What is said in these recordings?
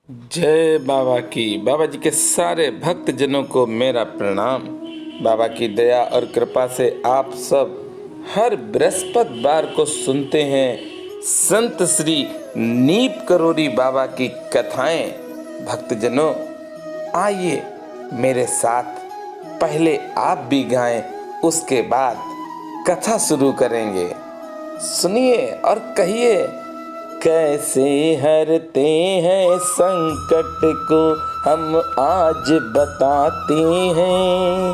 जय बाबा की। बाबा जी के सारे भक्त जनों को मेरा प्रणाम। बाबा की दया और कृपा से आप सब हर बृहस्पतिवार को सुनते हैं संत श्री नीप करोरी बाबा की कथाएं। भक्त जनों, आइए मेरे साथ, पहले आप भी गाएं, उसके बाद कथा शुरू करेंगे। सुनिए और कहिए, कैसे हरते हैं संकट को हम आज बताते हैं,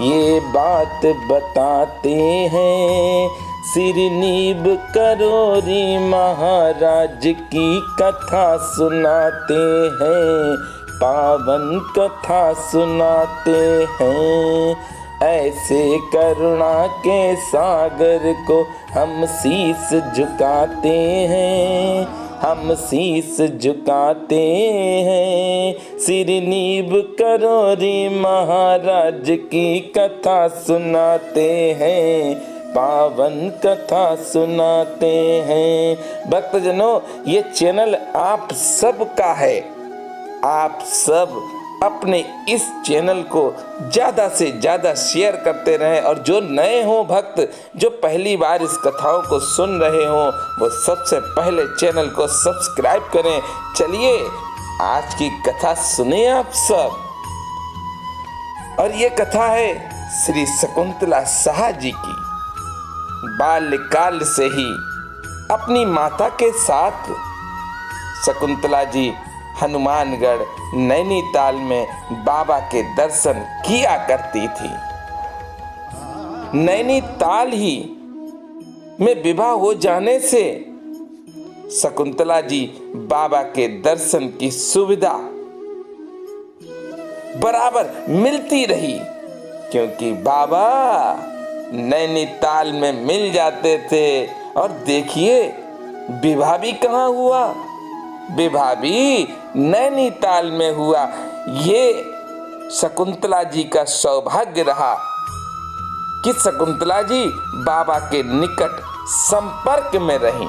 ये बात बताते हैं। श्री नीब करोरी महाराज की कथा सुनाते हैं, पावन कथा सुनाते हैं। ऐसे करुणा के सागर को हम शीस झुकाते हैं, हम शीस झुकाते हैं। श्री नीब करोरी महाराज की कथा सुनाते हैं, पावन कथा सुनाते हैं। भक्तजनों, ये चैनल आप सबका है। आप सब अपने इस चैनल को ज़्यादा से ज़्यादा शेयर करते रहें, और जो नए हों भक्त, जो पहली बार इस कथाओं को सुन रहे हों, वो सबसे पहले चैनल को सब्सक्राइब करें। चलिए आज की कथा सुने आप सब। और ये कथा है श्री शकुंतला शाह जी की। बाल्यकाल से ही अपनी माता के साथ शकुंतला जी हनुमानगढ़ नैनीताल में बाबा के दर्शन किया करती थी। नैनीताल ही में विवाह हो जाने से शकुंतला जी बाबा के दर्शन की सुविधा बराबर मिलती रही, क्योंकि बाबा नैनीताल में मिल जाते थे। और देखिए, विवाह भी कहाँ हुआ, विवाह भी नैनीताल में हुआ। ये शकुंतला जी का सौभाग्य रहा कि शकुंतला जी बाबा के निकट संपर्क में रहीं।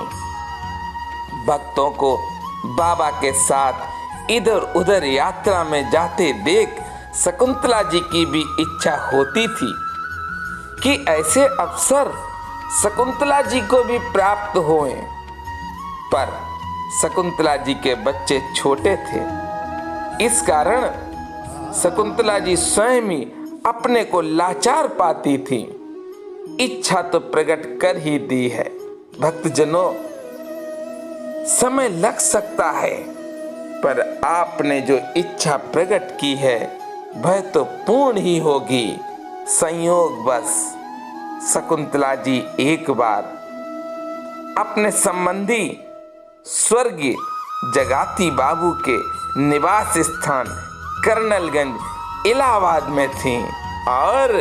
भक्तों को बाबा के साथ इधर उधर यात्रा में जाते देख शकुंतला जी की भी इच्छा होती थी कि ऐसे अवसर शकुंतला जी को भी प्राप्त होएं। पर शकुंतला जी के बच्चे छोटे थे, इस कारण शकुंतला जी स्वयं ही अपने को लाचार पाती थी। इच्छा तो प्रकट कर ही दी है। भक्तजनों, समय लग सकता है, पर आपने जो इच्छा प्रकट की है वह तो पूर्ण ही होगी। संयोग बस शकुंतला जी एक बार अपने संबंधी स्वर्गीय जगाती बाबू के निवास स्थान कर्नलगंज इलाहाबाद में थी, और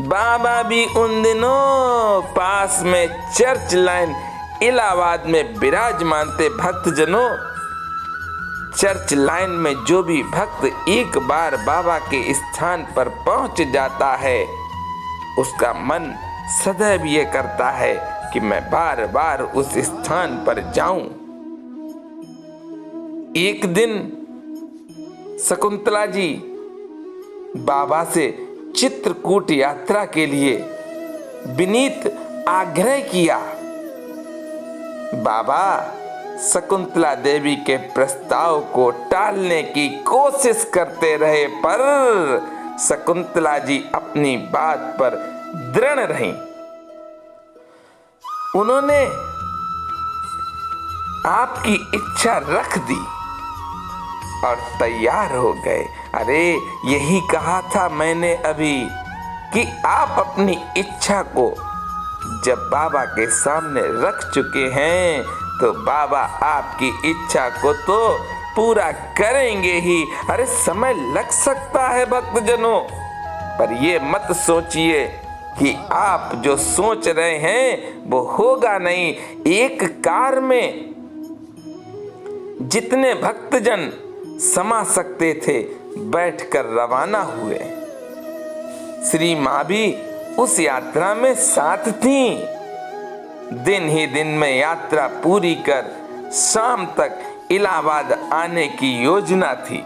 बाबा भी उन दिनों पास में चर्च लाइन इलाहाबाद में विराजमान थे। भक्तजनों, चर्च लाइन में जो भी भक्त एक बार बाबा के स्थान पर पहुंच जाता है, उसका मन सदैव ये करता है कि मैं बार बार उस स्थान पर जाऊं। एक दिन शकुंतला जी बाबा से चित्रकूट यात्रा के लिए विनीत आग्रह किया। बाबा शकुंतला देवी के प्रस्ताव को टालने की कोशिश करते रहे, पर शकुंतला जी अपनी बात पर दृढ़ रहीं। उन्होंने आपकी इच्छा रख दी और तैयार हो गए। अरे, यही कहा था मैंने अभी कि आप अपनी इच्छा को जब बाबा के सामने रख चुके हैं, तो बाबा आपकी इच्छा को तो पूरा करेंगे ही। अरे, समय लग सकता है भक्तजनों, पर ये मत सोचिए कि आप जो सोच रहे हैं वो होगा नहीं। एक कार में जितने भक्तजन समा सकते थे बैठकर रवाना हुए। श्री माँ भी उस यात्रा में साथ थीं। दिन ही दिन में यात्रा पूरी कर शाम तक इलाहाबाद आने की योजना थी।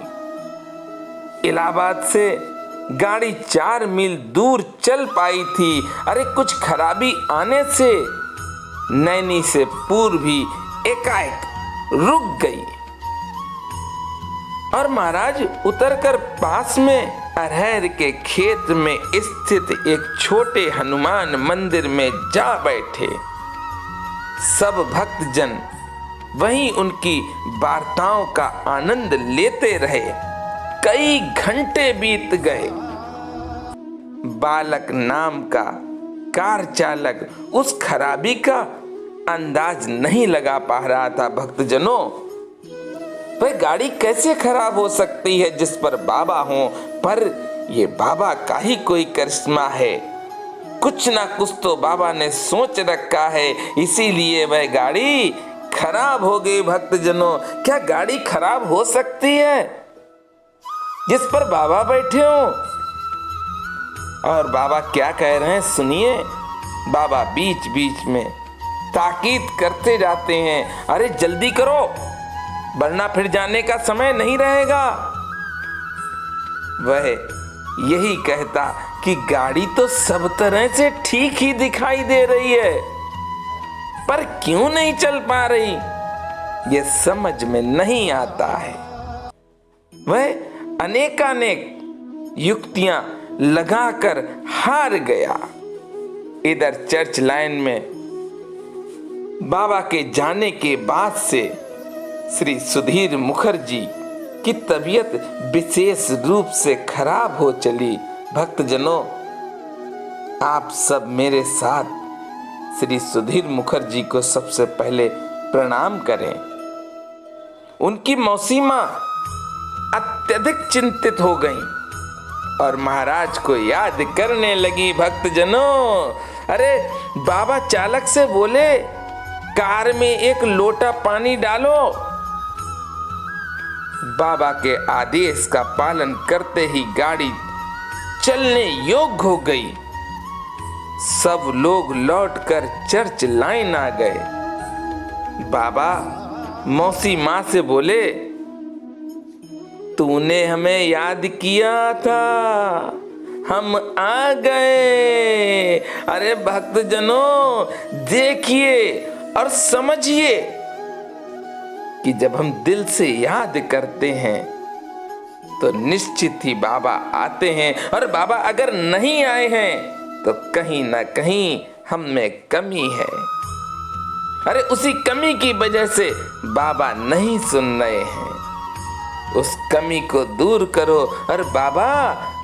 इलाहाबाद से गाड़ी 4 मील दूर चल पाई थी। अरे कुछ खराबी आने से नैनी से पूर्वी एकाएक रुक गई और महाराज उतरकर पास में अरहर के खेत में स्थित एक छोटे हनुमान मंदिर में जा बैठे। सब भक्तजन वहीं उनकी वार्ताओं का आनंद लेते रहे। कई घंटे बीत गए। बालक नाम का कार चालक उस खराबी का अंदाज नहीं लगा पा रहा था। भक्तजनों, वह गाड़ी कैसे खराब हो सकती है जिस पर बाबा हो? पर ये बाबा का ही कोई करिश्मा है। कुछ ना कुछ तो बाबा ने सोच रखा है, इसीलिए वह गाड़ी खराब हो गई। भक्तजनों, क्या गाड़ी खराब हो सकती है जिस पर बाबा बैठे हो? और बाबा क्या कह रहे हैं सुनिए। बाबा बीच बीच में ताकीद करते जाते हैं, अरे जल्दी करो वरना फिर जाने का समय नहीं रहेगा। वह यही कहता कि गाड़ी तो सब तरह से ठीक ही दिखाई दे रही है, पर क्यों नहीं चल पा रही ये समझ में नहीं आता है। वह अनेकानेक युक्तियां लगाकर हार गया। इधर चर्च लाइन में बाबा के जाने के बाद से श्री सुधीर मुखर्जी की तबीयत विशेष रूप से खराब हो चली। भक्तजनों, आप सब मेरे साथ श्री सुधीर मुखर्जी को सबसे पहले प्रणाम करें। उनकी मौसी मां अत्यधिक चिंतित हो गईं और महाराज को याद करने लगी। भक्तजनों, अरे बाबा चालक से बोले, कार में एक लोटा पानी डालो। बाबा के आदेश का पालन करते ही गाड़ी चलने योग्य हो गई। सब लोग लौटकर चर्च लाइन आ गए। बाबा मौसी मां से बोले, तूने हमें याद किया था, हम आ गए। अरे भक्तजनों, देखिए और समझिए कि जब हम दिल से याद करते हैं तो निश्चित ही बाबा आते हैं, और बाबा अगर नहीं आए हैं तो कहीं ना कहीं हम में कमी है। अरे उसी कमी की वजह से बाबा नहीं सुन रहे हैं। उस कमी को दूर करो और बाबा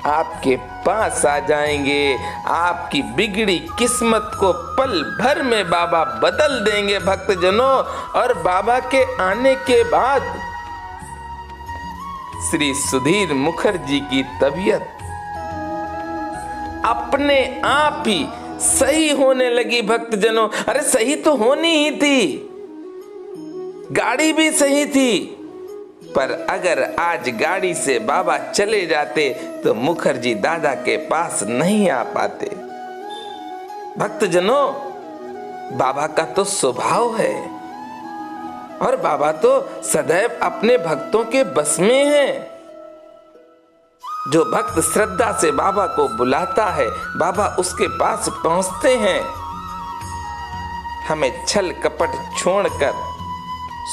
आपके पास आ जाएंगे। आपकी बिगड़ी किस्मत को पल भर में बाबा बदल देंगे। भक्तजनों, और बाबा के आने के बाद श्री सुधीर मुखर्जी की तबीयत अपने आप ही सही होने लगी। भक्तजनों, अरे सही तो होनी ही थी, गाड़ी भी सही थी, पर अगर आज गाड़ी से बाबा चले जाते तो मुखर्जी दादा के पास नहीं आ पाते। भक्तजनों, बाबा का तो स्वभाव है और बाबा तो सदैव अपने भक्तों के बस में है। जो भक्त श्रद्धा से बाबा को बुलाता है, बाबा उसके पास पहुंचते हैं। हमें छल कपट छोड़कर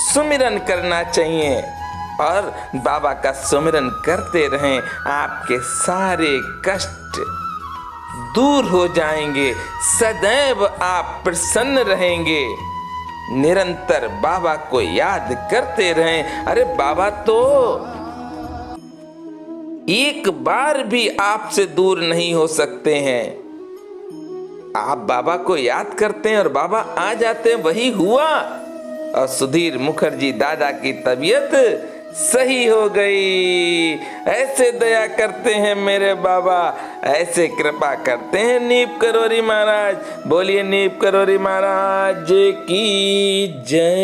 सुमिरन करना चाहिए और बाबा का सुमिरन करते रहें। आपके सारे कष्ट दूर हो जाएंगे, सदैव आप प्रसन्न रहेंगे। निरंतर बाबा को याद करते रहें। अरे बाबा तो एक बार भी आपसे दूर नहीं हो सकते हैं। आप बाबा को याद करते हैं और बाबा आ जाते हैं, वही हुआ। और सुधीर मुखर्जी दादा की तबीयत सही हो गई। ऐसे दया करते हैं मेरे बाबा, ऐसे कृपा करते हैं नीप करोरी महाराज। बोलिए नीप करोरी महाराज की जय।